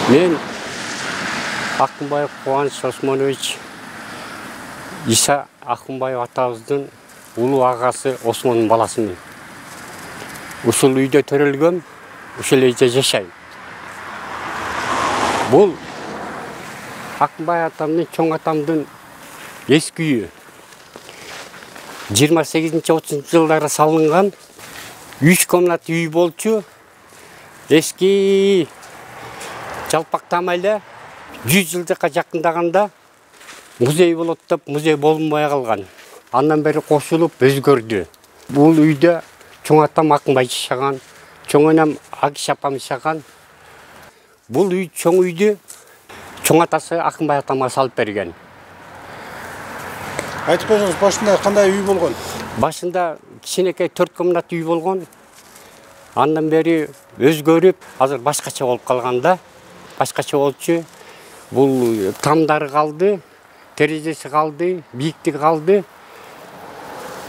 Мен Акынбаев Кубаныч Осмонович Иса Акынбаев атабыздын улуу агасы Осмондун баласымын. Ушул үйдө төрөлгөм, ушул үйдө жашайм. Бул Акынбаев атамдын, чоң атамдын эски үйү. 28-30 жылдары салынган 3 комнат үй болчу. Эски жалпактамайлы 100 жылдыкка жакындаганда музей болот деп музей болбой калган. Андан бери кошулуп өзгөрдү. Бул үйдө чоң атам Акынбай жашаган, чоң энем Агиш апам жашаган. Бул үй чоң үйдү чоң атасы Акынбай атама салып берген. Айтып койсоңуз, башында кандай үй болгон? Башында кичинекей 4 комнат үй болгон. Андан бери өзгөрүп, азыр башкача болуп калганда, башкача болчу. Бул тамдары калды, терезеси калды, бийиктиги калды.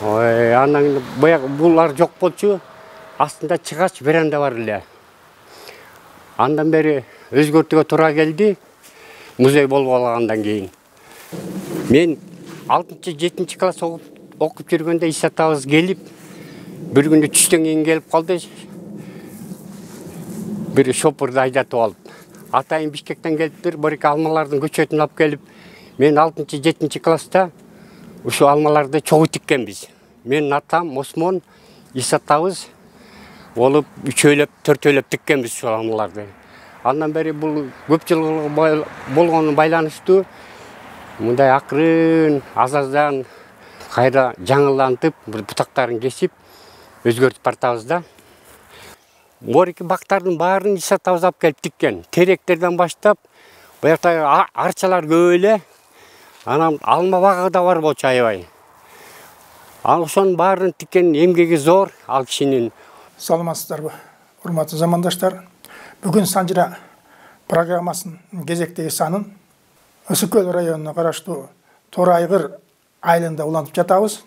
Анан булар жок болчу. Астында чыгач веранда бар эле. Андан бери өзгөртүүгө туура келди. Музей болуп алгандан кийин. Мен 6-7 класс окуп жүргөндө Иса атабыз келип, бир күнү түштөн кийин келип калды. Бир шопурду айдатып алып. Атайын Бишкектен келиптир, бир алмалардын көчөтүн алып келип, мен 6-7 класста ушу алмаларды чогуу тиккенбиз. Мен атам Осмон, Иса атабыз болуп 3-өлөп, 4-өлөп тиккенбиз ушу алмаларды. Андан бери бул көп жыл болгону байланыштуу мындай акырын, азаздан кайра жаңылантып, бутактарын кесип, өзгөртүп бартабыз да. Морики бактардын баарын Иса атабыз алып келип тиккен. Теректерден баштап, буякта арчалар көп эле. Анан алма багы да бар болчу аябай. Ошонун баарын тиккен эмгеги зор ал кишинин. Саламатсыздарбы, урматтуу замандаштар. Бүгүн Санжыра программасынын кезектеги санын Өсүкөл районуна караштуу Торайгыр айылында улантып жатабыз.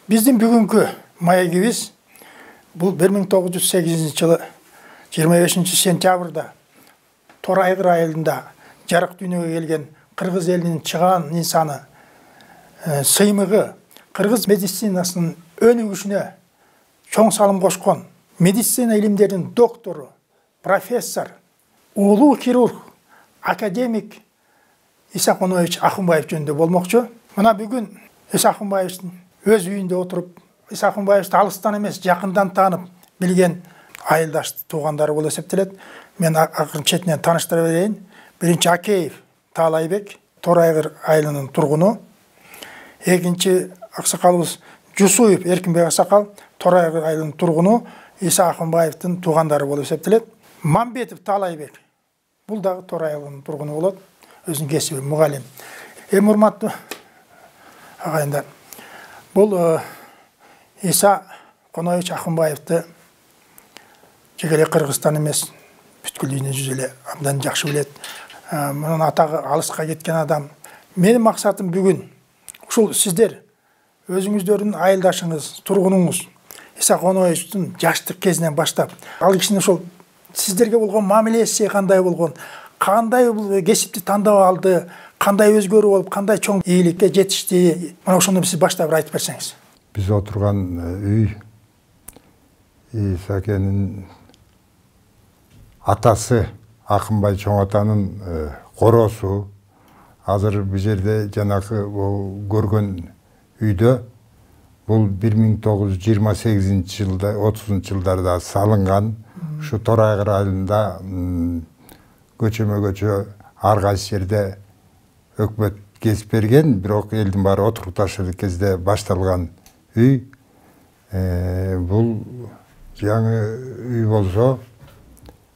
Биздин бүгүнкү маегибиз бул 1908 жылы 25 сентябрда Торайгыр айылында жарык дүйнөгө келген кыргыз элинин чыгаан инсаны, сыймыгы, кыргыз медицинасынын өнүгүшүнө чоң салым кошкон медицина илимдеринин доктору, профессор, улуу хирург, академик Иса Акынбаев жөнүндө болмокчу. Мына бүгүн Иса Акынбаевдин өз үйүндө отуруп, Иса Акынбаевди алыстан эмес, жакындан таанып билген айылдаш туугандары болуп эсептелет. Мен акырын четинен тааныштыра берейин. Биринчи Акеев Таалайбек, Торайгыр айылынын тургуну. Экинчи аксакалыбыз Жусуев Эркинбек аксакал, Торайгыр айылынын тургуну, Иса Акынбаевдин туугандары болуп эсептелет. Мамбетов Таалайбек, бул дагы Торайгырдын тургуну болот. Өзүнүн кесиби мугалим. Урматтуу агайындар, бул Иса Акынбаевди жеке Кыргызстан эмес, бүткүл дүйнө жүзү эле абдан жакшы билет. Мунун атагы алыска кеткен адам. Менин максатым бүгүн ушул сиздер өзүңүздөрдүн айылдашыңыз, тургунуңуз Иса Акынбаевдин жаштык кезинен баштап, ал кишинин ошол сиздерге болгон мамилеси кандай болгон, кандай кесипти тандап алды, кандай өзгөрүү болуп, кандай чоң ийгиликке жетишти, мына ошону сиз баштап айтып берсеңиз. Биз отурган үй Иса акенин атасы Акынбай чоң атанын короосу. Азыр бул жерде жанакы көргөн үйдө бул 1928 жылда, 30 жылдарда салынган. Ушу Торайгыр айылында көчөмө-көчө ар кайсы жерде өкмөт кесип берген, бирок элдин баары отуруп таштады кезде башталган үй. Бул жаңы үй болсо,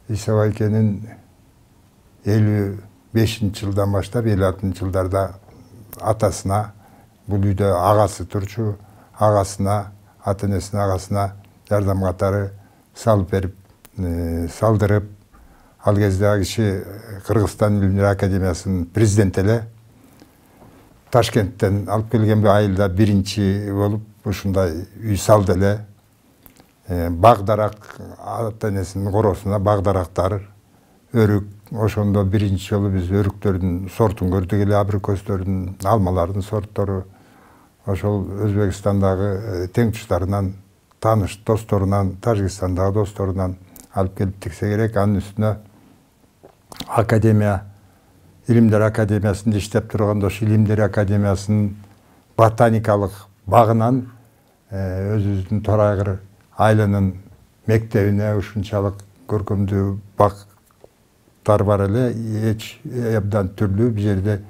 Иса байкенин 55 жылдан баштап 56 жылдарда атасына, бул үйдө агасы турчу, агасына, ата-энесине, агасына жардам катары салып берип, салдырып, ал кезде ал киши Кыргызстан Илимдер Академиясынын президенти эле. Ташкенттен алып келген айылда биринчи болуп ушундай үй салды эле. Багдарак ата-энесинин короосуна багдарактар, өрүк. Ошондо биринчи жолу биз өрүктөрдүн сортун көрдүк эле, абрикостордун, алмалардын сорттору. Ошол Өзбекстандагы теңтуштарынан, тааныш досторунан, Тажикстандагы досторунан алып келип тиксе керек. Анын үстүнө академия, Илимдер академиясында иштеп турганда ошо Илимдер академиясынын ботаникалык багынан өзүбүздүн Торайгыр айылынын мектебине ушунчалык көркөмдүү бактар бар эле, абдан түрлүү. Бул жерде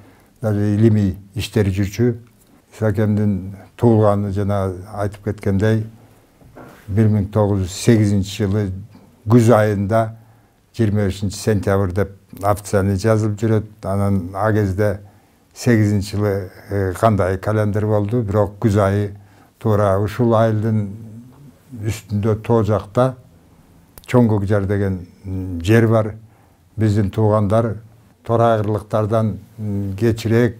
даже илимий иштери жүрчү. Исакемдин туулганы жана айтып кеткендей 1908 жылы күз айында 25 сентябрь деп официально жазылып жүрөт. Анан а кезде 8 жылы кандай календарь болду, бирок күз айы туура ушул айылдын үстүндө тоо жакта Чоң Көкжар деген жер бар. Биздин туугандар Торайгырлыктардан кечирээк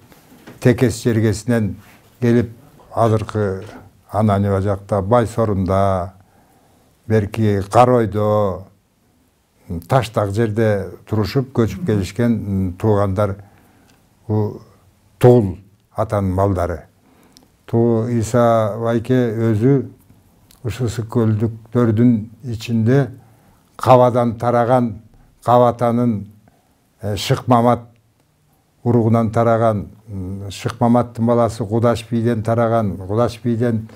Текес жергесинен келип азыркы Ананева жакта, Байсорунда, берки Каройдо, Таштак жерде турушуп көчүп келишкен туугандар. Тугул атанын балдары. Иса байке өзү ушул ысык-көлдүктөрдүн ичинде Кабадан тараган, Кабатанын Шыкмамат уругунан тараган, Шыкмаматтын баласы Кудаш бийден тараган, Кудаш бийден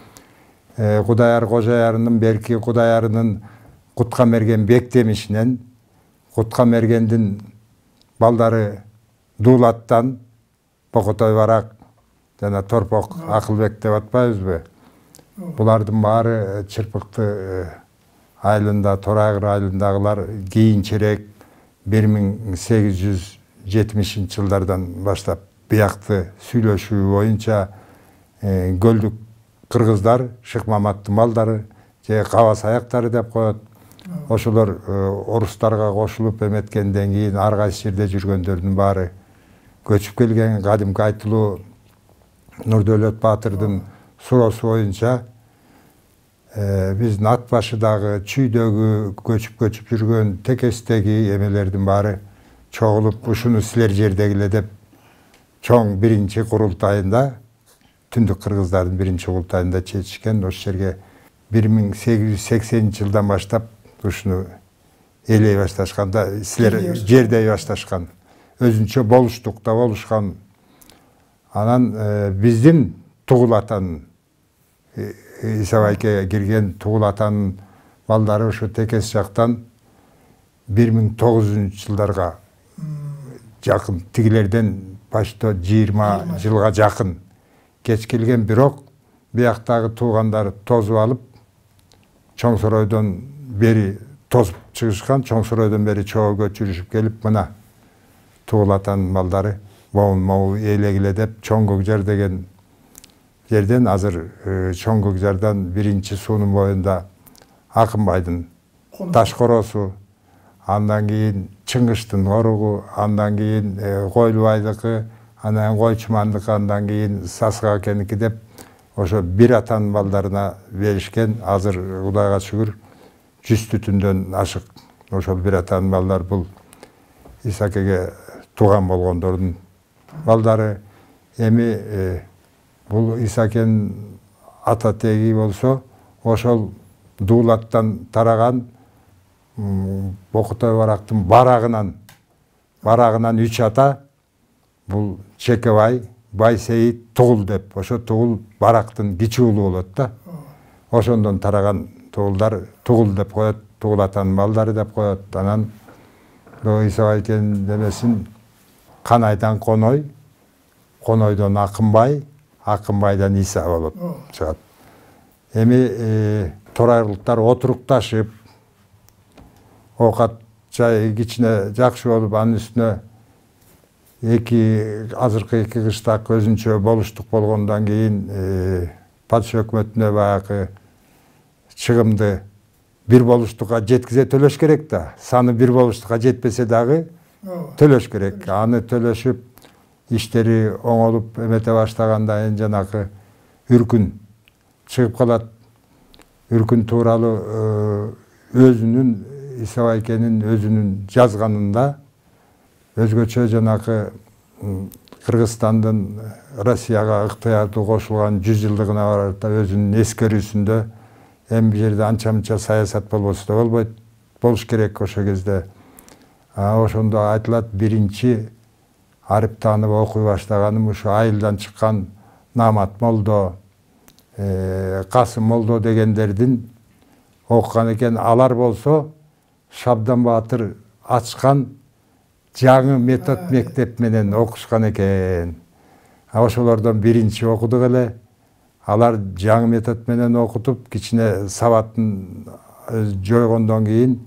Кудаяр Кожаярынын берки Кудайарынын Куткамерген Бектемишинен, Куткамергендин балдары Дуулаттан, Бокотой Барак жана Торпок Акылбек деп атпайбызбы? Булардын баары Чырпыкты айылында, Торайгыр айылындагылар кийинчерээк 1870 жылдардан баштап биякты сүйлөшүү боюнча көлдүк кыргыздар, Шыкмаматтын балдары же Каба саяктары деп коет. Ошолор орустарга кошулуп эметкенден кийин ар кайсы жерде жүргөндөрдүн баары көчүп келген. Кадимки айтылуу Нурдөөлөт Баатырдын суроосу боюнча биздин ат башыдагы, чүйдөгү көчүп жүргөн, Текестеги эмелердин баары чогулуп ушуну силер жердегиле деп чоң биринчи курултайында, түндүк кыргыздардын биринчи курултайында чечишкен. Ошол жерге 1880 жылдан баштап ушуну ээлей башташканда, силер жердей башташкан. Өзүнчө болуштукта болушкан. Анан биздин Тугул атанын, Иса байке кирген Тугул атанын балдары ошо Текес жактан 1900 жылдарга жакын, тигилерден почти 20 жылга жакын кеч келген. Бирок бияктагы туугандар тозуп алып, Чоң Соройдон бери тозуп чыгышкан. Чоң Соройдон бери чогуу көчүрүшүп келип, мына Тугул атанын балдары могу ээлегиле деп Чоң Көкжар деген жерден, азыр Чоң Көкжардан биринчи суунун боюнда Акынбайдын Ташкороосу, андан кийин Чыңгыштын Оругу, андан кийин Койлубайдыкы, анан Койчумандыкы, андан кийин Сасык акеники деп ошо бир атанын балдарына беришкен. Азыр Кудайга шүгүр 100 түтүндөн ашык ошол бир атанын балдар. Бул Исакеге тууган болгондордун балдары. Эми бул Исакенин ата теги болсо ошол Дуулаттан тараган Бокотой Барактын барагынан 3 ата. Бул Чекебай, Байсейит, Тугул деп. Ошо Тугул Барактын кичи уулу болот да. Ошондон тараган туулдар Тугул деп коет, Тугул атанын балдары деп коет. Анан Иса байкенин демесин Канайдан Коной, Конойдон Акынбай, Акынбайдан Иса болуп чыгат. Эми Торайгырлыктар отурукташып, оокат жай кичине жакшы болуп, анын үстүнө азыркы эки кыштак өзүнчө болуштук болгондон кийин патша өкмөтүнө баягы чыгымды бир болуштукка жеткизе төлөш керек да. Саны бир болуштукка жетпесе дагы төлөш керек. Аны төлөшүп, иштери оңолуп эмете баштагандан кийин жанакы Үркүн чыгып калат. Үркүн тууралуу өзүнүн İsa Байкенин өзүнүн жазганында өзгөчө жанакы Кыргызстандын Россияга ыктыярдуу кошулган 100 жылдыгына барата өзүнүн эскерүүсүндө эми бул жерде анча мынча саясат болбосо да болбойт, болуш керек ошол кезде. Ошондо айтылат, биринчи арып таанып окуй баштаганым ушу айылдан чыккан Намат молдо, Касым молдо дегендердин окуган экен. Алар болсо Шабдан Баатыр ачкан жаңы метод мектеп менен окушкан экен. Ошолордон биринчи окудук эле. Алар жаңы метод менен окутуп, кичине сабатын жойгондон кийин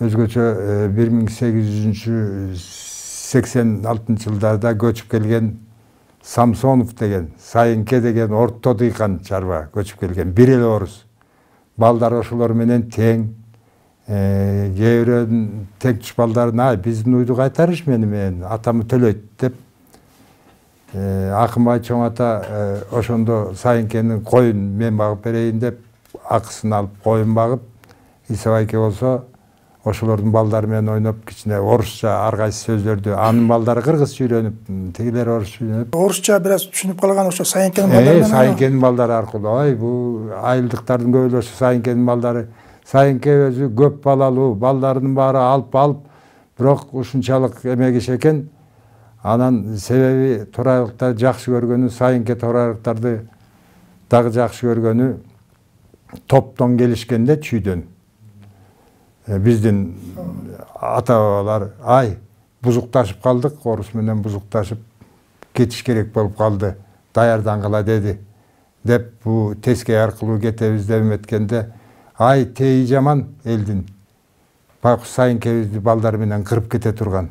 өзгөчө 1886 жылдарда көчүп келген Самсонов деген, Сайынке деген орто дыйкан чарба көчүп келген. Бир эле орус. Балдар ошолор менен тең. Кээ бирөөнүн тең туш балдарына биздин уйду кайтарыш мен атамы төлөйт деп Акынбай чоң ата ошондо Сайынкенин коюн мен багып берейин деп акысын алып коюн багып, Иса Байке болсо ошолордун балдары менен ойноп кичине орусча ар кайсы сөздөрдү, анын балдары кыргызча үйрөнүп, тигилер орусча үйрөнүп. Орусча бир аз түшүнүп калган ошо Сайынкенин балдары менен. Сайынкенин балдары аркылуу. Ой, бул айылдыктардын көбү ошо Сайынкенин балдары. Сайынке өзү көп балалуу, балдарынын баары алып, бирок ушунчалык эме киши экен. Анан себеби торайлыктар жакшы көргөнү, Сайынке торайлыктарды дагы жакшы көргөнү топтон келишкенде чүйдөн. Биздин ата бабалар, ай, бузукташып калдык, орус менен бузукташып кетиш керек болуп калды, даярдангыла деди. Деп бу тескей аркылуу кетебиз деп эметкенде, ай, теи жаман элдин. Байкуш Сайынкебизди балдар менен кырып кете турган.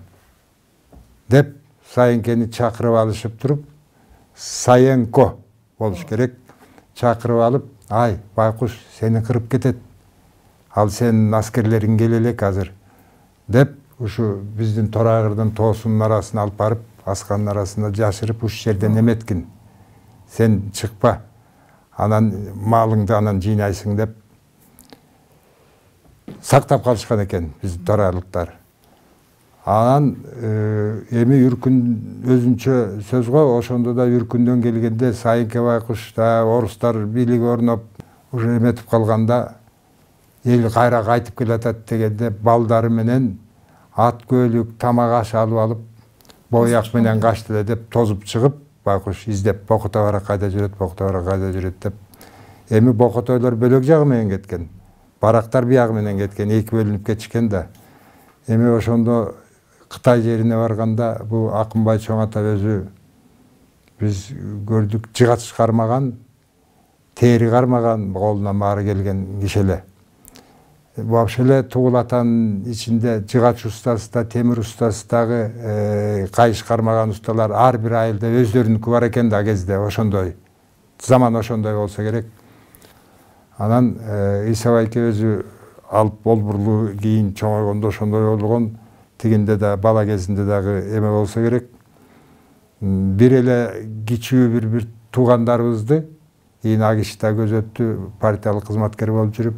Деп Сайынкени чакырып алышып туруп, Сайенко болуш керек. Чакырып алып, ай, Байкуш сени кырып кетет. Ал сенин аскерлериң келе элек азыр. Деп ушу биздин Торайгырдын тоосунун арасына алып барып, асканын арасында жашырып, уш жерден эметкин. Сен чыкпа. Анан малыңды анан жыйнайсың деп сактап калышкан экен биздин торайлыктар. Анан эми Үркүн өзүнчө сөз го, ошондо да Үркүндөн келгенде Сайынке Байкуш да орустар бийлиги орноп уже эметип калганда эл кайра кайтып келатат дегенде балдары менен ат көйлүк, тамак аш алып бояк менен качты эле деп тозуп чыгып, Байкуш издеп Бокото бара кайда жүрөт, Бокото бара кайда жүрөт деп. Эми Бокотойлор бөлөк жагы менен кеткен. Барактар биягы менен кеткен, эки бөлүнүп кетишкен да. Эми ошондо Кытай жерине барганда бул Акынбай чоң ата өзү биз көрдүк, жыгач кармаган, тери кармаган, колунан баары келген киши эле. Вообще эле Тугул атанын ичинде жыгач устасы да, темир устасы дагы, кайыш кармаган усталар ар бир айылда өздөрүнүкү бар экен да кезде, ошондой. Заман ошондой болсо керек. Анан Иса Байке өзү алып болбурлуу кийин чоңойгондо ошондой болгон. Тигинде да бала кезинде дагы эме болсо керек. Бир эле кичүү бир туугандарыбызды кийин АГИШта көзөттү, партиялык кызматкер болуп жүрүп,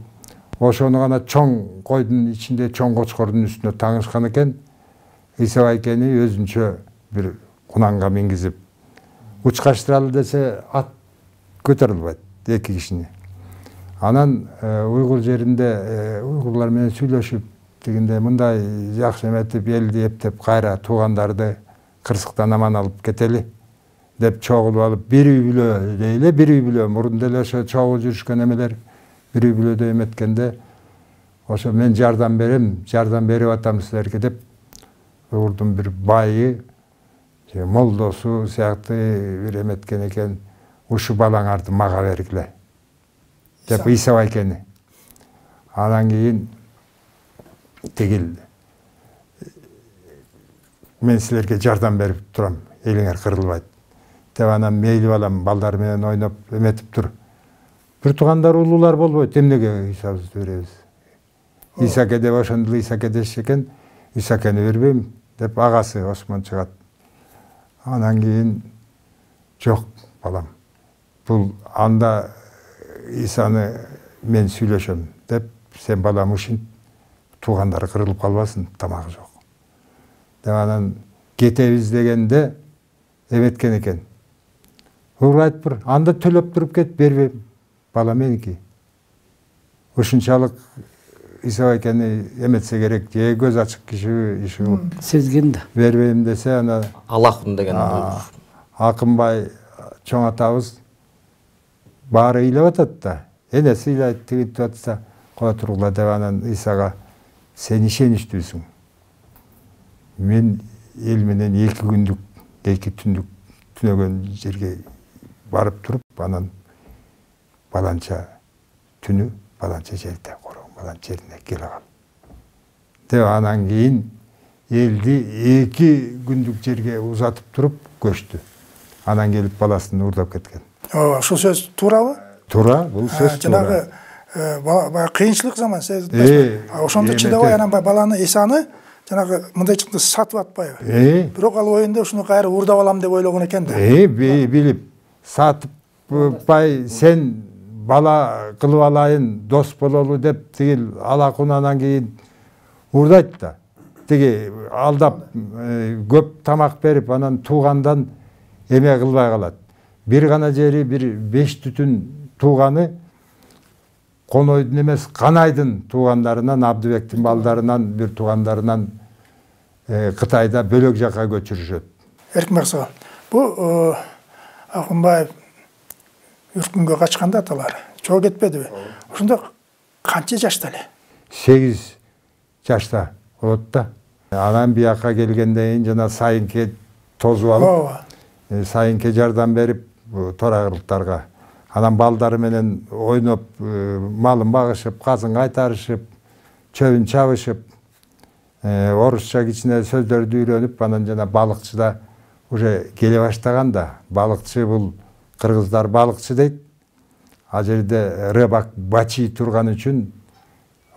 ошону гана чоң койдун ичинде чоң кочкордун үстүнө таңышкан экен. Иса Байкени өзүнчө бир кунанга мингизип учкаштыралы десе ат көтөрө албайт эки кишини. Анан уйгур жеринде уйгурлар менен сүйлөшүп, дегенде мындай жакшы эметип, элди эптеп кайра туугандарды кырсыктан аман алып кетели деп чогулуп алып, бир үй бүлө дейле, бир үй бүлө мурун деле ошо чогуу жүрүшкөн эмелер, бир үй бүлөдө эметкенде ошо мен жардам берем, жардам берип атам силерге деп уйгурдун бир байы, молдосу сыяктуу бир эметкен экен, ушу балаңарды мага бергиле деп Иса Байкени. Анан кийин тигил мен силерге жардам берип турам, элиңер кырылбайт деп анан мейли балам балдар менен ойноп эметип тур. Бир туугандар улуулар болбойт, эмнеге Исабызды беребиз? Исаке деп ошондо Исаке дешиш экен, Исакени бербейм деп агасы Осмон чыгат. Анан кийин жок балам, бул анда Исаны мен сүйлөшөм деп, сен балам ушинт, туугандары кырылып калбасын, тамагы жок. Деп анан кетебиз дегенде эметкен экен. Айтыптыр, анда төлөп туруп кет, бербейм, бала меники. Ушунчалык Иса байкени эметсе керек, же көз ачык киши иши сезген да. Бербейм десе, ана Аллахун деген. Акынбай чоң атабыз баары ыйлап атат да. Энеси ыйлайт, тигинтип атса, кое тургула деп анан Исага сен ишеништүүсүң. Мен эл менен 2 күндүк, 2 түндүк түнөгөн жерге барып туруп, анан баланча түнү, баланча жерде, корон баланча жерине келе кал. Деп анан кийин элди 2 күндүк жерге узатып туруп көчтү. Анан келип баласын уурдап кеткен. Ушул сөз туурабы? Туура, бул сөз туура. Жанагы кыйынчылык заман сез. Ошондо чыдабай анан баланы Исаны жанагы мындай чыкты сатып атпайбы? Бирок ал оюнда ушуну кайра уурдап алам деп ойлогон экен да. Билип сатыппай сен бала кылып алайын, дос бололу деп тигил алакунанан кийин уурдайт да. Тиги алдап көп тамак берип анан туугандан эме кылбай калат. Бир гана жери бир 5 түтүн тууганы Конойдун эмес Канайдын туугандарынан, Абдыбектин балдарынан, бир туугандарынан Кытайда бөлөк жакка көчүрүшөт. Эркмаксаган. Бу Акынбаев үркүнгө качканда аталар. Чоо кетпедиби? Ошондо канча жашта эле? 8 жашта болот да. Анан бияка келгенден жана сайынке тозуп алып, сайынке жардам берип торагырлыктарга. Анан балдары менен ойноп, малын багышып, казын кайтарышып, чөбүн чабышып, орусча кичине сөздөрдү үйрөнүп, анан жана балыкчыда уже келе баштаган да. Балыкчы бул кыргыздар балыкчы дейт. А жерде рыбак бачи турган үчүн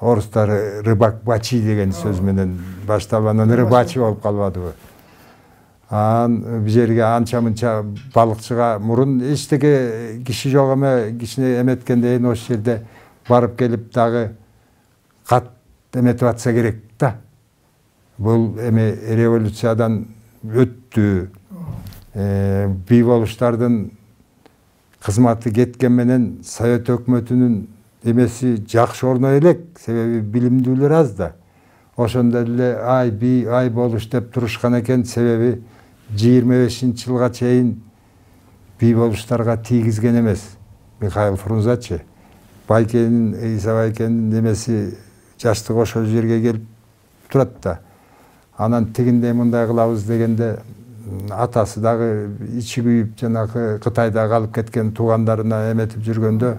орустар рыбак бачи деген сөз менен башталып, анан рыбачы болуп калбадыбы. Бир жерге анча-мынча балыкчыга мурун эчтеке киши жок эме, кичине эметкенден ошол жерде барып келип дагы кат эметип атса керек да. Бул эме революциядан өттү. Бий болуштардын кызматы кеткен менен Совет өкмөтүнүн эмеси жакшы орной элек, себеби билимдүүлөр аз да. Ошондо эле ай бий, ай болуш деп турушкан экен, себеби 25-жылга чейин бий болуштарга тийгизген эмес. Михаил Фрунзачы Байкенин, Иса Байкенин эмеси жаштыгы ошол жерге келип турат да. Анан тигиндей мындай кылабыз дегенде атасы дагы ичи күйүп жанагы Кытайда калып кеткен туугандарына эметип жүргөндө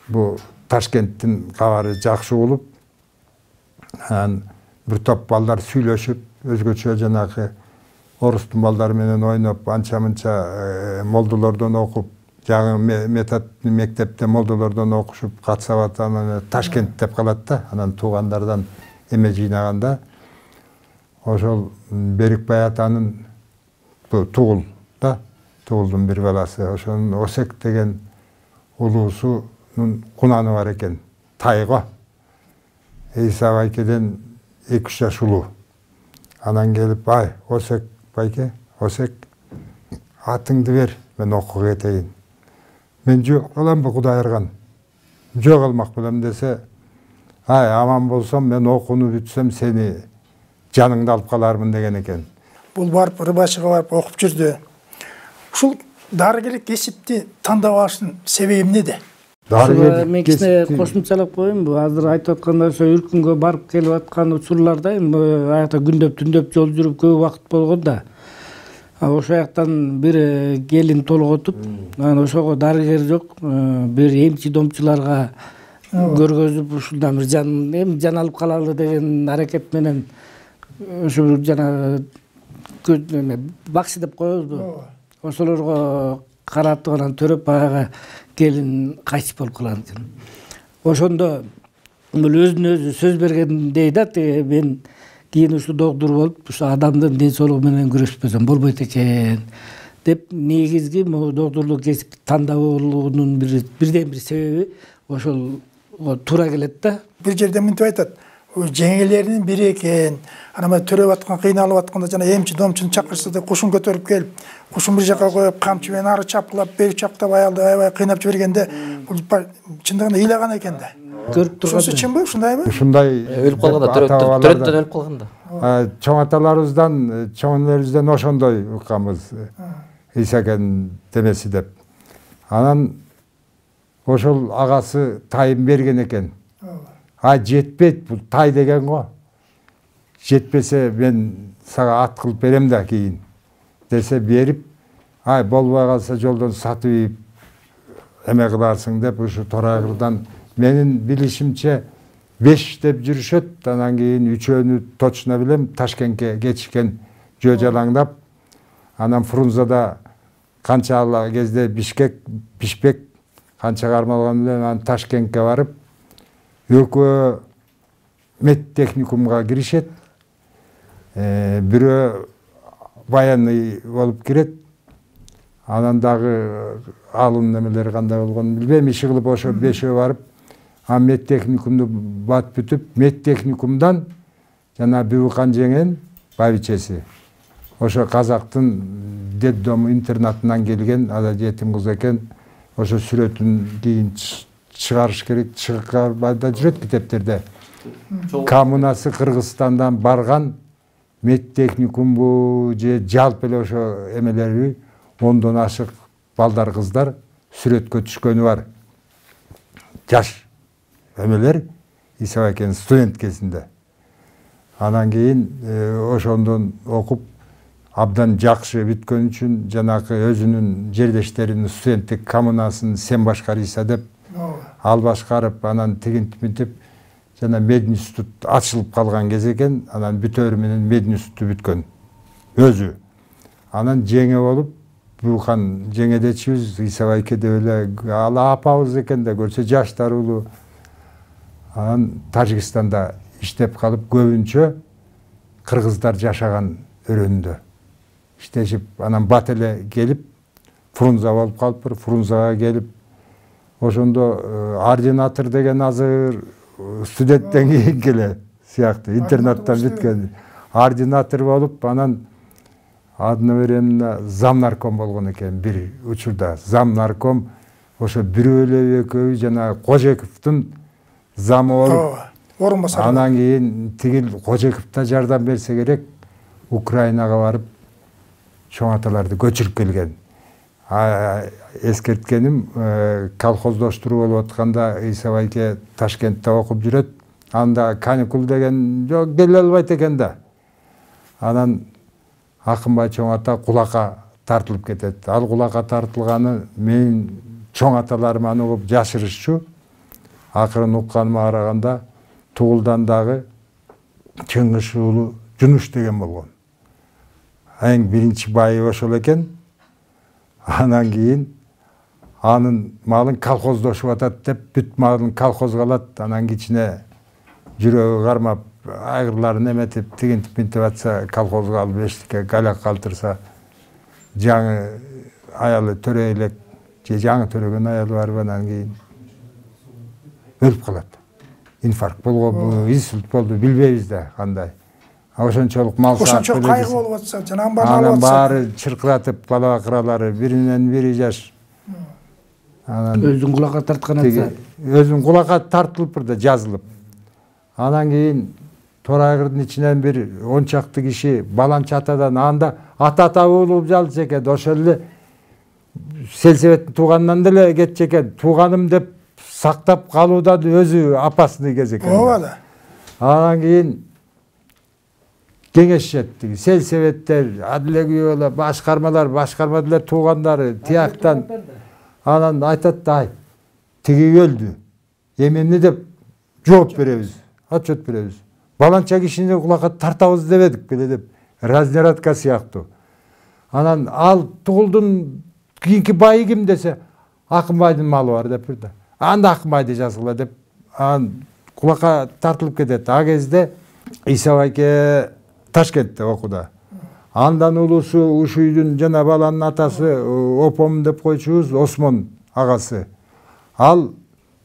бу Ташкенттин кабары жакшы угулуп, анан бир топ балдар сүйлөшүп, өзгөчө жанагы орустун балдары менен ойноп, анча-мынча молдолордон окуп, жаңы метод мектепте молдолордон окушуп, катсап анан Ташкент деп калат да. Анан туугандардан эме жыйнаганда ошол Берикбай атанын Тугул да, Тугулдун бир баласы, ошонун Осек деген улуусунун кунаны бар экен, Тайго. Иса Байкеден 2-3 жаш улуу. Анан келип, ай, Осек байке, Осек, атыңды бер, мен окууга кетейин. Мен жок аламбы Кудай ырган. Жок алмак болом десе, ай, аман болсом, мен окууну бүтсөм, сени жаныңды алып калармын деген экен. Бул барып рыбачыга барып окуп жүрдү. Ушул дарыгерлик кесипти тандап алыштын себеби эмнеде? Мен кичине кошумчалап коеюнбу. Азыр айтып атканда ошо үркүнгө барып келип аткан учурларда аякта күндөп түндөп жол жүрүп көп убакыт болгон да. Ошол жактан бир келин толготуп, анан ошого дарыгер жок, бир эмчи домчуларга көргөзүп, ушундан бир жан алып калалы деген аракет менен ошо жана баксы деп коебузду. Ошолорго каратып анан төрөп баягы келин кайтып болуп калган экен. Ошондо бул өзүнө өзү сөз бергендей да, мен кийин ушу доктур болуп, ушу адамдын ден соолугу менен күрөшпөсөм болбойт экен деп, негизги доктурлук кесип тандоолугунун бирден бир себеби ошол туура келет да. Бир жерде мынтип айтат. жеңелеринин бири экен. Анан төрөп аткан, кыйналып атканда жана эмчи домчуну чакырса да кушун көтөрүп келип, кушун бир жака коюп, камчы менен ары чапкылап, бери чаптап аялды аябай кыйнап жибергенде, бул чындыгында ыйлаган экен да. Көрүп турган. Ошо чынбы, ушундайбы? Ушундай өлүп калганда, төрөттөн өлүп калганда. Чоң аталарыбыздан, чоң энелерибизден ошондой укканбыз. Иса экен демеси деп. Анан ошол агасы тайын берген экен. Жетпейт, бул тай деген го. Жетпесе мен сага ат кылып берем да кийин. Десе берип, болбой калса жолдон сатып ийип эме кыларсың деп ушу Торайгырдан менин билишимче 5 деп жүрүшөт. Анан кийин 3-өөнү точно билем, Ташкентке кетишкен жөө жалаңдап. Анан Фрунзада канча ал кезде Бишкек канча кармалган менен анан Ташкентке барып, экөө медтехникумга киришет. Бирөө военный болуп кирет. Анан дагы алым немелери кандай болгонун билбейм. Иши кылып ошо 5өө барып, медтехникумду бат бүтүп, медтехникумдан жана Бүбүкан жеңен бабичеси. Ошо казактын детдому интернатынан келген, ада жетим кыз экен. Ошо сүрөтүн кийин чыгарыш керек, чыгарбайда жүрөт китептерде. Коммунасы Кыргызстандан барган медтехникумбу же жалпы эле ошо эмелери 10дон ашык балдар кыздар сүрөткө түшкөнү бар. Жаш эмелер Иса экен студент кезинде. Анан кийин ошондон окуп абдан жакшы бүткөн үчүн жанакы өзүнүн жердештеринин студенттик коммунасын сен башкар Иса деп ал башкарып, анан тигинтип жана мединститут ачылып калган кез экен. Анан бүтөөрү менен мединститутту бүткөн өзү. Анан жеңе болуп, Бүбүкан жеңедечибиз, Иса байке деп эле ал апабыз экен да, көрсө жаштар улуу. Анан Тажикстанда иштеп калып, көбүнчө кыргыздар жашаган өрөндө иштешип, анан бат эле келип, Фрунза болуп калыптыр. Фрунзага келип, ошондо ординатор деген азыр студенттен кийин келе сыяктуу, интернаттан бүткөн ординатор болуп, анан одновременно замнарком болгон экен бир учурда. Замнарком ошо бирөө эле экөө жана Кожековдун замы болуп, орун басар. Анан кийин тигил Кожеков да жардам берсе керек, Украинага барып чоң аталарды көчүрүп келген. Эскерткеним, колхоздоштуруу болуп атканда Иса байке Ташкентте окуп жүрөт. Анда каникул деген жок, келе албайт экен да. Анан Акынбай чоң ата кулакка тартылып кетет. Ал кулакка тартылганы менин чоң аталарым аны угуп жашырышчу. Акырын укканыма караганда Тугулдан дагы Чыңгыш уулу Жунуш деген болгон. Эң биринчи байы ошол экен. Анан кийин анын малын колхоздошуп атат деп, бүт малын колхозго алат. Анан кичине жүрөгү кармап, айгырларын эметип, тигинтип атса, колхозго алып эштикке галяк калтырса, жаңы аялы төрө элек, же жаңы төрөгөн аялы барып, анан кийин өлүп калат. Инфаркт болгонбу, инсульт болду, билбейбиз да кандай. Ошончолук мал саат. Ошончо кайгы болуп атса, жанагы баары алып анан атса. баары чыркыратып, бала бакыралары биринен бири жаш. Анан Өзүн кулакка тарткан атса. Өзүн кулакка тартылыптыр да, жазылып. Анан кийин Торайгырдын ичинен бир 10 чакты киши баланчы атадан, анда ата болуп жалчу экен. Ошол эле сельсоветтин тууганынан деле кетчү экен. Тууганым деп сактап калуудан өзү апасыны кез экен. Ооба да. Анан кийин кеңешет, сельсоветтер, адиле күйөөлөр, башкарма деле туугандары тияктан. Анан айтат да, тиги өлдү. Эмне деп жооп беребиз, отчет беребиз. Баланча кишини кулакка тартабыз дебедик беле деп, разнарядка сыяктуу. Анан ал Тугулдун кийинки байы ким десе, Акынбайдын малы бар деп бирди. Анда Акынбайды жазгыла деп, анан кулакка тартылып кетет. А кезде Иса байке Ташкентте окууда. Андан улусу ушу үйдүн жана баланын атасы опом деп койчубуз, Осмон агасы. Ал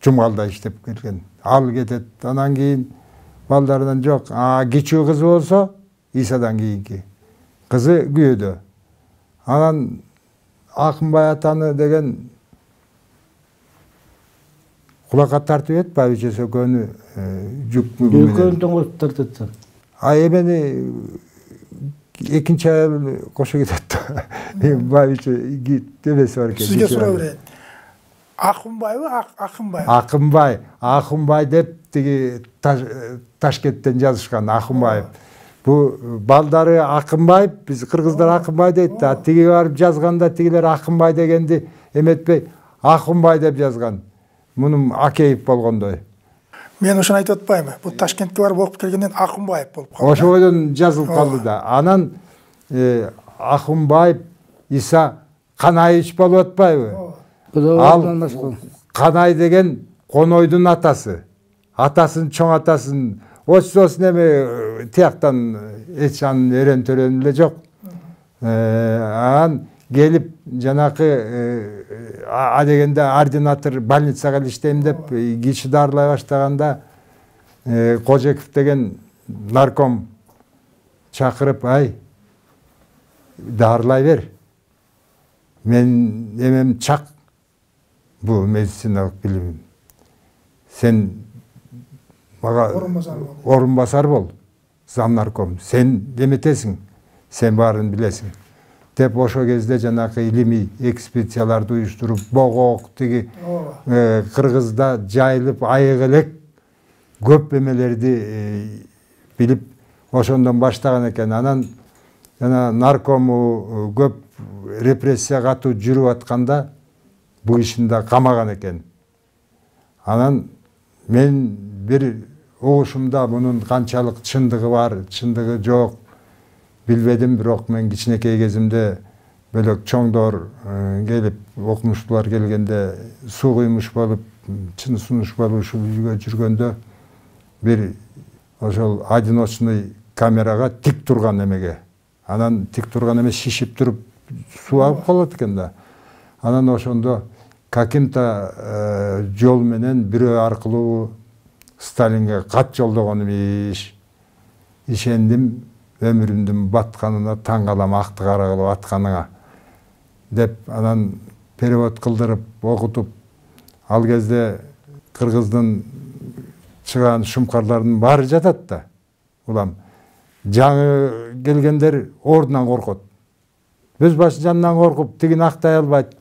Жумгалда иштеп келген. Ал кетет. Анан кийин балдарынан жоқ. Кичүү кызы болсо, Исадан кийинки. Кызы күйөөдө. Анан Акынбай атаны деген кулакка тартып Байбиче Сөкөнү жүк мүгү Экөөнү тоңготуп тартат. Эмени экинчи айыл кошо кетет. Байбиче демеси бар экен. Сизге суроо берейин. Акынбайбы, Акынбай? Акынбай деп тиги Ташкенттен жазышкан Акынбаев. Бу балдары Акынбаев, биз кыргыздар Акынбай дейт да, тиги барып жазганда тигилер Акынбай дегенди эметпей Акынбай деп жазган. Мунун Акеев болгондой. Мен ошону айтып атпаймынбы? Бул Ташкентке барып окуп келгенден Акынбаев болуп калды. Ошодон жазылып калды да. Анан Акынбаев Иса Канаевич болуп атпайбы? Ал Канай деген Конойдун атасы. Атасын, чоң атасын, ососын эме тияктан эч анын өрөн-төрөнү эле жок. Анан келип жанакы дегенде ординатор больницага иштейм деп киши дарылай баштаганда Кожеков деген нарком чакырып, ай, дарылай бер. Мен эмем чак, бул медициналык билимим. Сен мага орунбасар бол, зам нарком. Сен деметесиң, сен баарын билесиң. Деп ошо кезде жанакы илимий экспедицияларды уюштуруп, богок тиги Кыргызда жайылып айык элек көп эмелерди билип ошондон баштаган экен. Анан жана наркому көп репрессия катуу жүрүп атканда бул кишини да камаган экен. Анан мен бир угушумда мунун канчалык чындыгы бар, чындыгы жок билбедим, бирок мен кичинекей кезимде бөлөк чоңдор келип, окумуштуулар келгенде суу куймуш болуп, чын сунуш болуп ушул үйгө жүргөндө бир ошол одиночный камерага тик турган эмеге. Анан тик турган эме шишип туруп суу алып калат экен да. Анан ошондо каким-то жол менен бирөө аркылуу Сталинге кат жолдогон имиш. Ишендим, өмүрүмдүн батканына таң калам, акты кара кылып атканыңа деп анан перевод кылдырып окутуп, ал кезде кыргыздын чыган шумкарлардын баары жатат да. Улам жаңы келгендер ордунан коркот. Өз башы жанынан коркуп, тигин актай албайт.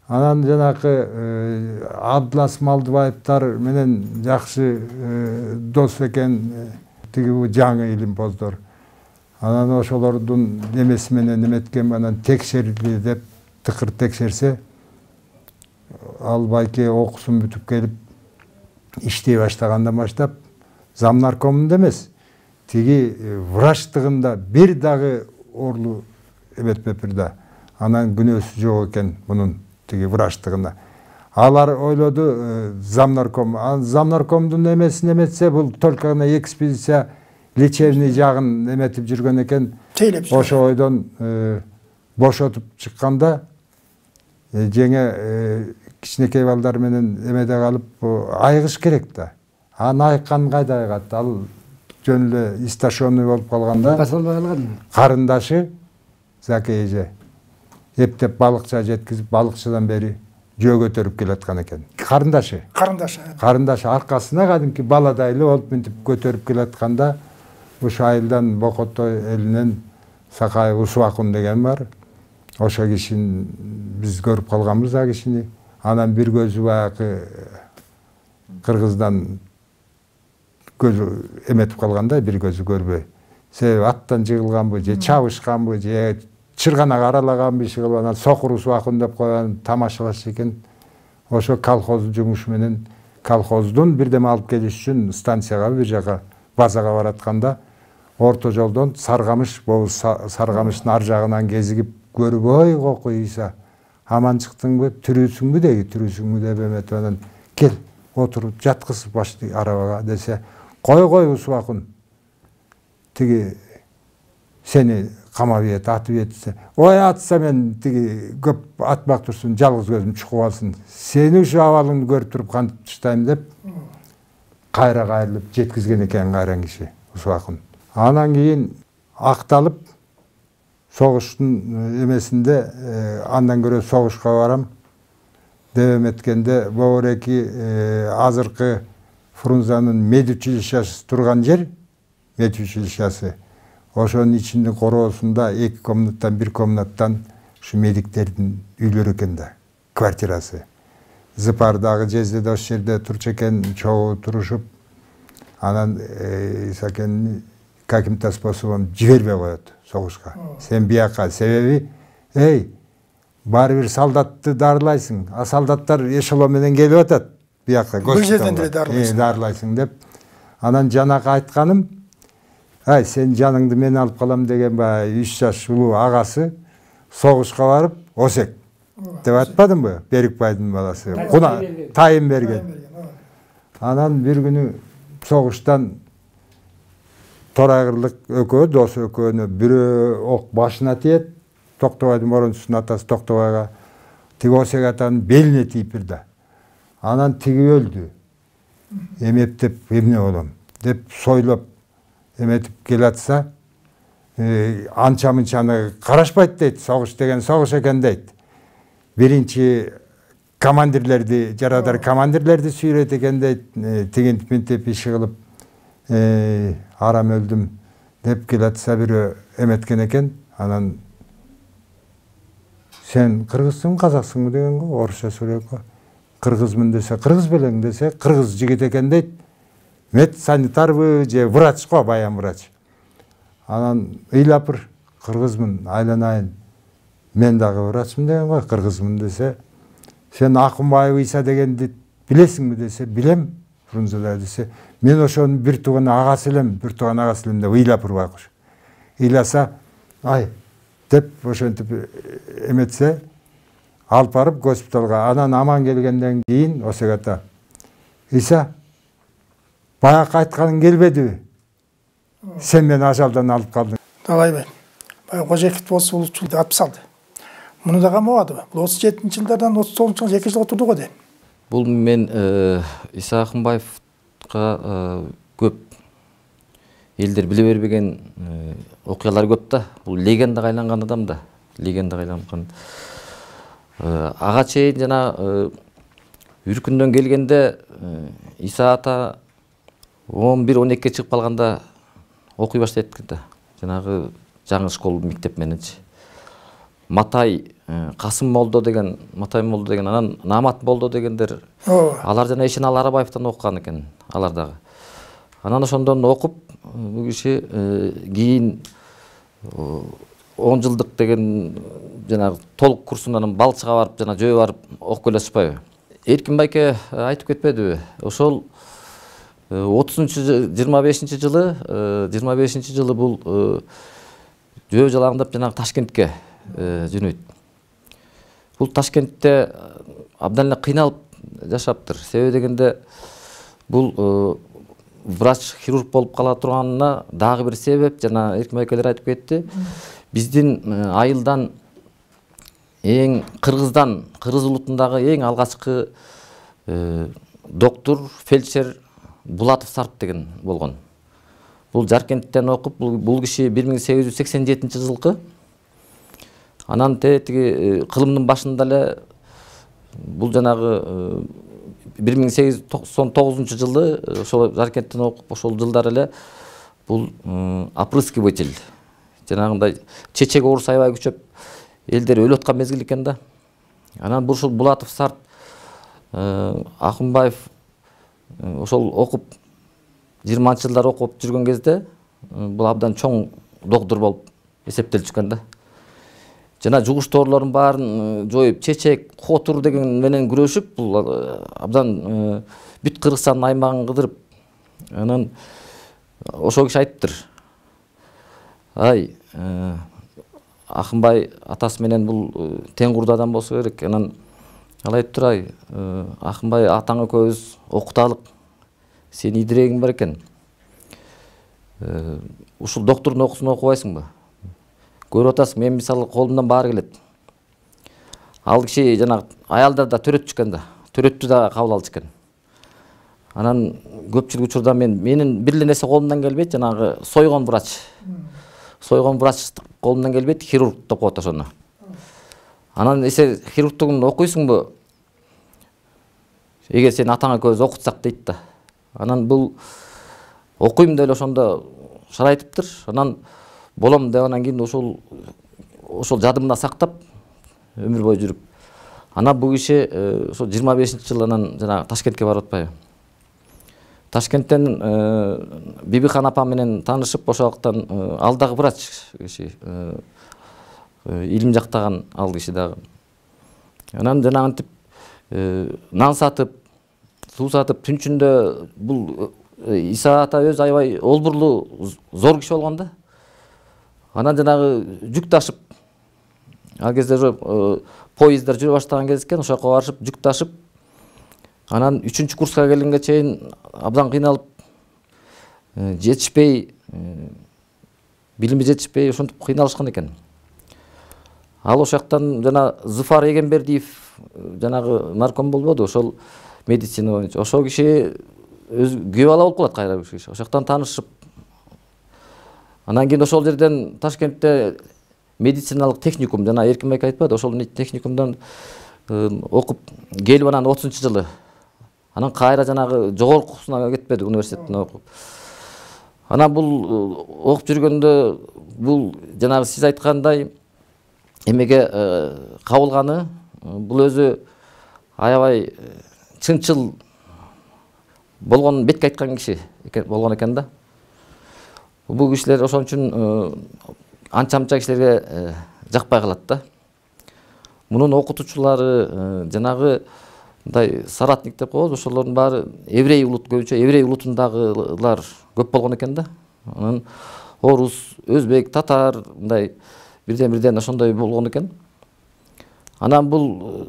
Анан жанакы Абдылас Малдыбаевтар менен жакшы дос экен, тиги жаңы илимпоздор. Анан ошолордун немеси менен эметкен, анан текшерили деп тыкыр текшерсе, ал байке окуусун бүтүп келип иштей баштагандан баштап зам наркомунда эмес, тиги врачтыгында бир дагы орлу эметпепир да. Анан күнөөсү жок экен мунун тиги врачтыгында. Алар ойлоду зам наркомдун эмесин эметсе, бул только экспедиция лечебный жагын эметип жүргөн экен. Ошо ойдон бошотуп чыкканда жеңе кичинекей балдар менен эмеде калып айыгыш керек да. Аны айыккан кайда айыгат? Ал жөн эле исташонный болуп калганда карындашы Заки эже эптеп балыкча жеткизип, балыкчадан бери жөө көтөрүп келаткан экен. Карындашы аркасына кадимки баладай эле болуп мынтип көтөрүп келатканда, ушу айылдан Бокотой элинен Сакаев Усуакун деген бар. Ошо кишини биз көрүп калганбыз, а кишини. Анан бир көзү баягы кыргыздан көзү эметип калганда, бир көзү көрбөй. Себеби аттан жыгылганбы, же чабышканбы, же чырганак аралаганбы, анан Сокур Усуакун деп койгон тамашалаш экен. Ошо колхоздун жумушу менен колхоздун бирдеме алып келиш үчүн станцияга бир жака базага баратканда орто жолдон Саргамыш, бул Саргамыштын ар жагынан кезигип көрүп, ой кокуй Иса, аман чыктыңбы, түрүсүңбү деп эметип анан кел отуруп жаткызып башты арабага десе, кой Усуакун, тиги сени камап ийет, атып ийет. Ой атса мен тиги көп атмак турсун, жалгыз көзүм чукуп алсын. Сени ушу абалыңды көрүп туруп кантип таштайм деп кайра кайрылып жеткизген экен кайран киши ушул акын. Анан кийин акталып согуштун эмесинде андан көрө согушка барам деп эметкенде Бобуреки азыркы Фрунзанын медучилищасы турган жер, медучилищасы. Ошонун ичинде короосунда 2 комнаттан 1 комнаттан ушу медиктердин үйлөрү экен да, квартирасы. Зыпардагы жезде да ошол жерде турчу экен, чогуу турушуп, анан Исакен каким-то способом жибербей коет согушка. Сен бияка, себеби, баары бир солдатты дарылайсың, а солдаттар эшелон менен келип атат. Бияка госпиталга дарылайсың деп. Анан жанакы айтканым, сен жаныңды мен алып калам деген 3 жаш улуу агасы согушка барып Осек деп айтпадымбы? Берикбайдын баласы. Куна тайын берген. Анан бир күнү согуштан Торайгырлык экөө, дос экөөнү бирөө ок башына тиет. Токтобайдын морончусунун атасы Токтобайга тиги Осек атанын белине тийип бирди. Анан тиги өлдү. Эмептеп эмне болом деп сойлоп эметип келатса, анча-мынчаны карашпайт дейт. Согуш деген согуш экен дейт. Биринчи командирлерди, жарадар командирлерди сүйрөйт экен дейт. Тигинтип минтип иши кылып, арам өлдүм деп келатса бирөө эметкен экен. Анан сен кыргызсың, казаксыңбы деген го, орусча сурайт го. Кыргызмын десе, кыргыз белең десе, кыргыз жигит экен дейт. Мед санитарбы же врач го, баян врач. Анан ыйлапыр, кыргызмын, айланайын. Мен дагы врачмын деген го, кыргызмын десе, сен Акынбаев Иса дегенди билесиңби десе, билем. Фрунзеда десе, мен ошонун бир тууган агасы элем, деп ыйлапыр байкуш. Ыйласа, деп ошентип эметсе, алып барып госпиталга. Анан аман келгенден кийин Осек ата, Иса, баякы айтканың келбедиби? Сен мени ажалдан алып калдың. Далайбай. Баягы Кожоевов болсо улутчулду алып салды. Муну да камабады. Бул 37-жылдардан 39-жылга 2 жыл отурду го дейм. Бул мен Иса Акынбаевга көп элдер биле бербеген окуялар көп да. Бул легендага айланган адам да. Легендага айланган. Ага чейин жана Үркүндөн келгенде Иса ата 11-12 чыгып калганда окуй баштайт да. Жанагы жаңы школ мектеп мененчи. Матай Касым Молдо деген, анан Намат Молдо дегендер, алар жана Ишен Аларабаевтан окуган экен, алар дагы. Анан ошондон окуп, бул киши кийин 10 жылдык деген жана толук курсунан балчыга барып, жана жөө барып окуп келишпайбы. Эркин байке айтып кетпедиби? Ошол 25-нчи жылы бул жөө жалаңдап жанагы Ташкентке жөнөйт. Бул Ташкентте абдан эле кыйналып жашаптыр. Себеби дегенде бул врач, хирург болуп кала турганына дагы бир себеп, жана Эркин байкелер айтып кетти. Биздин айылдан кыргыз улутундагы эң алгачкы доктор, фельдшер Булатов Сарп деген болгон. Бул Жаркенттен окуп, бул киши 1887-жылкы. Анан тиги кылымдын башында эле бул жанагы 1899-жылы ошол Жаркенттен окуп, ошол жылдары эле бул опрыскиватель, жанагындай чечек оорусу аябай күчөп, элдер өлүп аткан мезгил экен да. Анан ушул Булатов Сарп Акынбаев ошол окуп 20-жылдар окуп жүргөн кезде бул абдан чоң доктор болуп эсептелип чыккан да. Жана жугуш тоорлорун баарын жоюп, чечек, хотур деген менен күрөшүп, бул абдан бүт Кыргызстандын аймагын кыдырып, анан ошол киши айтыптыр. Акынбай атасы менен бул тең курдуу адам болсо керек. Анан ал айтыптыр, Акынбай атаң экөөбүз окуталык, сенин идирегиң бар экен. Ушул доктордун окуусун окубайсыңбы? Көрүп атасың, мен мисалы колумдан баары келет. Ал киши жанагы аялдар да төрөтчү экен да, төрөттү да кабыл алчу экен. Анан көпчүлүк учурда менин бир эле нерсе колумдан келбейт, жанагы сойгон врач. Сойгон врач колумдан келбейт, хирург деп коет ошону. Анан эсе хирургтугун окуйсуңбу? Эгер сен атаңа көз окутсак дейт да. Анан бул окуйм деп эле ошондо шарайтыптыр. Анан болом деп анан кийин ошол жадымда сактап өмүр бою жүрүп. Анан бул киши ошо 25-жылы анан жана Ташкентке барып атпайбы. Ташкенттен Бибихан апам менен таанышып, ошол жактан алдагы врач киши, илим жактаган ал киши дагы. Анан жана антип нан сатып, суу сатып, түнчүндө бул Иса ата өзү аябай олбурлуу, зор киши болгон да. Анан жанагы жүк ташып, ал кезде поездар жүрө баштаган кез экен, ошол жака барышып, жүк ташып, анан 3-чү курска келгенге чейин абдан кыйналып, жетишпей, билими жетишпей, ошентип кыйналышкан экен. Ал ошол жактан жана Зыфар Эгембердиев жанагы нарком болбоду, ошол медицина боюнча. Ошол киши өз күйөө бала болуп калат кайра бир киши. Ошол жактан таанышып, анан кийин ошол жерден Ташкентте медициналык техникум, жана Эркин байке айтпады, ошол техникумдан окуп келип анан 30-жылы. Анан кайра жанагы жогоркусуна кетпеди, университеттен окуп. Анан бул окуп жүргөндө бул жанагы сиз айткандай эмеге кабылганы, бул өзү аябай чынчыл болгон, бетке айткан киши болгон экен да. Бул кишилер ошон үчүн анча-мынча кишилерге жакпай калат да. Мунун окутуучулары жанагы мындай соратник деп коебуз, ошолордун баары еврей улут, көбүнчө еврей улутундагылар көп болгон экен да. Анан орус, өзбек, татар мындай бирден ошондой болгон экен. Анан бул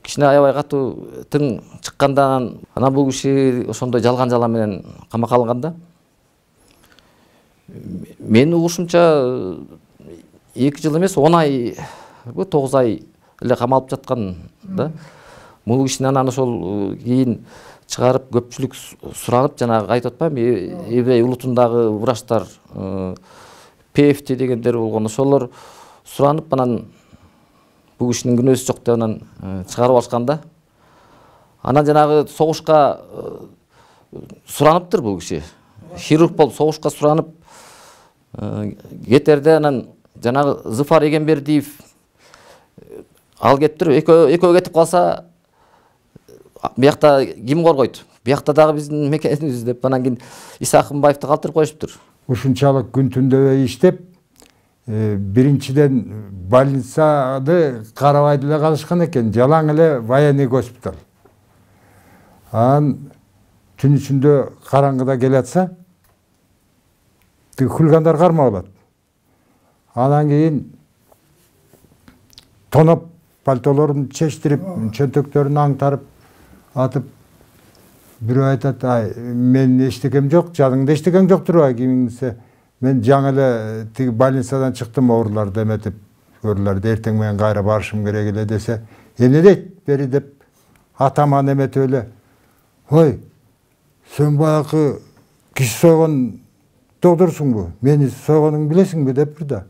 кишине аябай катуу тың чыккандан анан бул киши ошондой жалган жалам менен камакка алынган да. Менин угушумча 2 жыл эмес, 10 ай, 9 ай эле камалып жаткан да. Бул кишини анан ошол кийин чыгарып көпчүлүк суранып, жанагы айтып атпаймынбы, еврей улутундагы врачтар, ПФТ дегендер болгон, ошолор суранып анан бул кишинин күнөөсү жок деп анан чыгарып алышкан да. Анан жанагы согушка сураныптыр бул киши. Хирург болуп согушка суранып кетерде анан жанагы Зыфар Эгембердиев ал кетиптир. Экөө кетип калса биякта ким коргойт? Биякта дагы биздин мекенибиз деп анан кийин Иса Акынбаевди калтырып коюшуптур. Ушунчалык күн түндөбөй иштеп, биринчиден больницады карабай деле калышкан экен, жалаң эле военный госпиталь. Анан түн ичинде караңгыда келатса, хулигандар кармап алат. Анан кийин тоноп пальтолорун чечтирип, чөнтөктөрүн аңтарып атып, бирөө айтат: "Ай, мен эчтекем жок, жаныңда эчтекең жок турбайбы кимиңсе? Мен жаңы эле тиги больницадан чыктым, ооруларды эметип, көрүлөрдү, эртең менен кайра барышым керек эле" десе, "Эмне дейт бери" деп атаман эметип эле: "Ой, сен баягы киши сойгон доктурсуңбу? Мени сойгонуңду билесиңби" деппир да.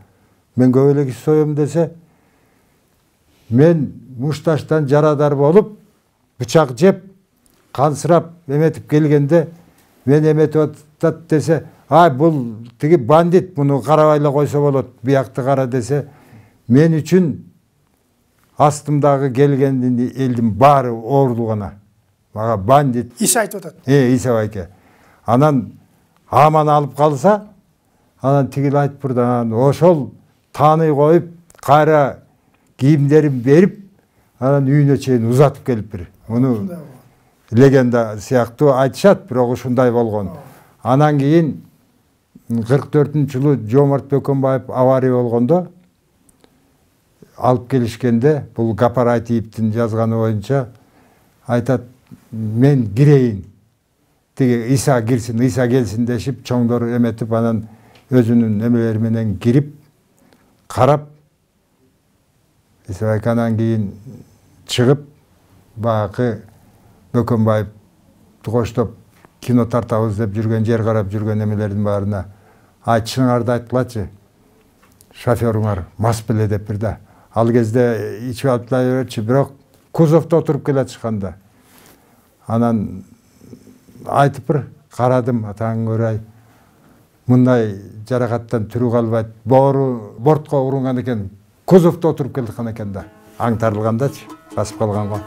"Мен көп эле киши соем" десе, "Мен мушташтан жарадар болуп, бычак жеп, кансырап эметип келгенде, мен эметип атат" десе, "Ай, бул тиги бандит, муну карабай эле койсо болот, биякты кара" десе, "Мен үчүн астымдагы келген элдин баары оорулуу гана. Мага бандит". Иса айтып атат. Иса байке. Анан аман алып калса, анан тигил айтыптыр да, ошол тааный коюп, кайра кийимдерин берип, анан үйүнө чейин узатып келиптир. Муну легенда сыяктуу айтышат, бирок ушундай болгон. Анан кийин 44-жылы Жомарт Бөкөнбаев авария болгондо алып келишкенде, бул Гапаратиевдин жазганы боюнча айтат: "Мен кирейин, тиги Иса кирсин, Иса келсин" дешип, чоңдор эметип, анан өзүнүн эмелери менен кирип, карап, Иса байканан кийин чыгып, баягы Бөкөнбаевди коштоп кино тартабыз деп жүрген, жер карап жүрген эмелердин баарына айтышыңарды айткылачы. Шофёруңар мас беле деп бир да. Ал кезде ичип алып берчү, бирок кузовдо отуруп келатышканда. Анан айтып бир карадым, атаң көрөй. Мындай жаракаттан түрү калбайт. Бортко урунган экен, кузовдо отуруп келдикан экен да. Аңтарылгандачы, басып калган го.